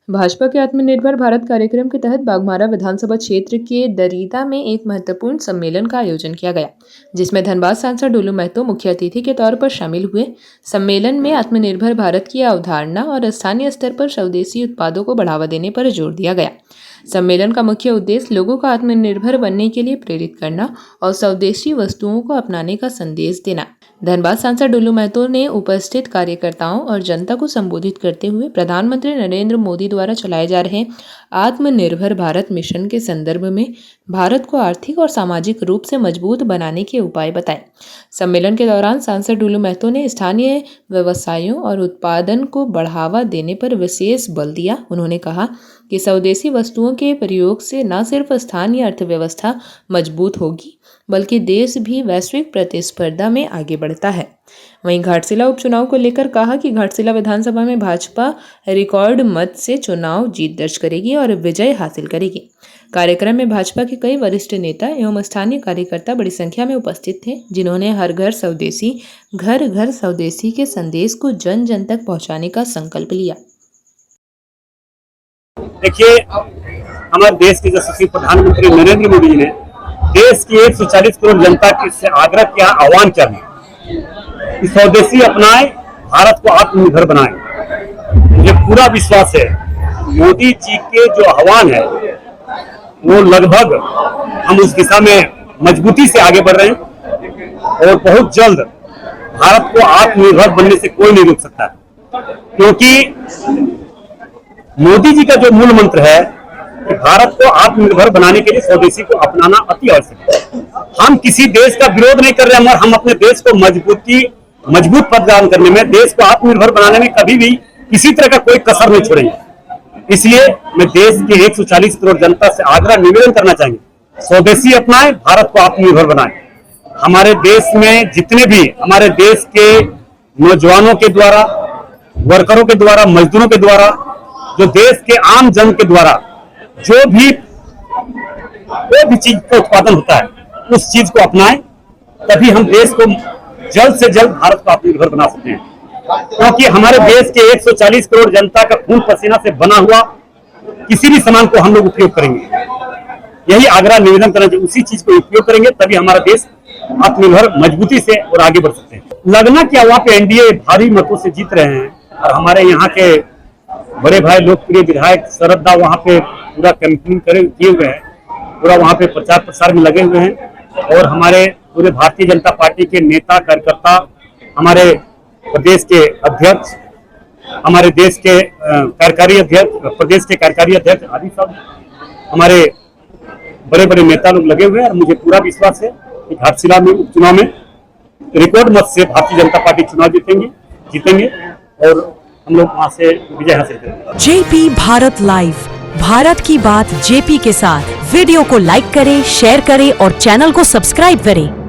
भाजपा के आत्मनिर्भर भारत कार्यक्रम के तहत बाघमारा विधानसभा क्षेत्र के दरीदा में एक महत्वपूर्ण सम्मेलन का आयोजन किया गया, जिसमें धनबाद सांसद डोलू महतो मुख्य अतिथि के तौर पर शामिल हुए। सम्मेलन में आत्मनिर्भर भारत की अवधारणा और स्थानीय स्तर पर स्वदेशी उत्पादों को बढ़ावा देने पर जोर दिया गया। सम्मेलन का मुख्य उद्देश्य लोगों को आत्मनिर्भर बनने के लिए प्रेरित करना और स्वदेशी वस्तुओं को अपनाने का संदेश देना। धनबाद सांसद डोलू महतो ने उपस्थित कार्यकर्ताओं और जनता को संबोधित करते हुए प्रधानमंत्री नरेंद्र मोदी द्वारा चलाए जा रहे आत्मनिर्भर भारत मिशन के संदर्भ में भारत को आर्थिक और सामाजिक रूप से मजबूत बनाने के उपाय बताए। सम्मेलन के दौरान सांसद डोलू महतो ने स्थानीय व्यवसायों और उत्पादन को बढ़ावा देने पर विशेष बल दिया। उन्होंने कहा कि स्वदेशी वस्तुओं के प्रयोग से न सिर्फ स्थानीय अर्थव्यवस्था मजबूत होगी, बल्कि देश भी वैश्विक प्रतिस्पर्धा में आगे बढ़ता है। वहीं घाटशिला उपचुनाव को लेकर कहा कि घाटशिला विधानसभा में भाजपा रिकॉर्ड मत से चुनाव जीत दर्ज करेगी और विजय हासिल करेगी। कार्यक्रम में भाजपा के कई वरिष्ठ नेता एवं स्थानीय कार्यकर्ता बड़ी संख्या में उपस्थित थे, जिन्होंने हर घर स्वदेशी, घर घर स्वदेशी के संदेश को जन जन तक पहुंचाने का संकल्प लिया। देखिए, हमारे देश के यशस्वी प्रधानमंत्री नरेंद्र मोदी जी ने देश की 140 करोड़ जनता से आग्रह किया, आह्वान किया कि स्वदेशी अपनाएं, भारत को आत्मनिर्भर बनाएं। मुझे पूरा विश्वास है मोदी जी के जो आह्वान है वो लगभग हम उस दिशा में मजबूती से आगे बढ़ रहे हैं और बहुत जल्द भारत को आत्मनिर्भर बनने से कोई नहीं रोक सकता, क्योंकि मोदी जी का जो मूल मंत्र है कि भारत को आत्मनिर्भर बनाने के लिए स्वदेशी को अपनाना अति आवश्यक है। हम किसी देश का विरोध नहीं कर रहे हैं, हम अपने देश को मजबूत प्रदान करने में, देश को आत्मनिर्भर बनाने में कभी भी किसी तरह का कोई कसर नहीं छोड़ेंगे। इसलिए मैं देश के 140 करोड़ जनता से आग्रह निवेदन करना चाहेंगे, स्वदेशी अपनाएं, भारत को आत्मनिर्भर बनाएं। हमारे देश में जितने भी हमारे देश के नौजवानों के द्वारा, वर्करों के द्वारा, मजदूरों के द्वारा, जो देश के आम जन के द्वारा जो भी कोई भी चीज का उत्पादन होता है, उस चीज को अपनाएं, तभी हम देश को जल्द से जल्द भारत को आत्मनिर्भर बना सकते हैं। क्योंकि हमारे देश के 140 करोड़ जनता का खून पसीना से बना हुआ किसी भी सामान को हम लोग उपयोग करेंगे। यही आग्रह निवेदन करना चाहिए, उसी चीज को उपयोग करेंगे तभी हमारा देश आत्मनिर्भर मजबूती से और आगे बढ़ सकते हैं। लगना क्या, वहाँ पे एनडीए भारी मतों से जीत रहे हैं और हमारे यहाँ के बड़े भाई लोकप्रिय विधायक शरद दा वहाँ पे पूरा कैंपेनिंग किए हुए हैं, पूरा वहाँ पे प्रचार प्रसार में लगे हुए हैं और हमारे पूरे भारतीय जनता पार्टी के नेता कार्यकर्ता, हमारे प्रदेश के अध्यक्ष, हमारे देश के कार्यकारी अध्यक्ष, प्रदेश के कार्यकारी अध्यक्ष आदि सब हमारे बड़े बड़े नेता लोग लगे हुए हैं। और मुझे पूरा विश्वास है कि घाटशिला में उपचुनाव में रिकॉर्ड मत से भारतीय जनता पार्टी चुनाव जीतेंगे और हम लोग वहां से विजय हासिल करेंगे। जेपी भारत लाइव, भारत की बात जेपी के साथ। वीडियो को लाइक करें, शेयर करें और चैनल को सब्सक्राइब करें।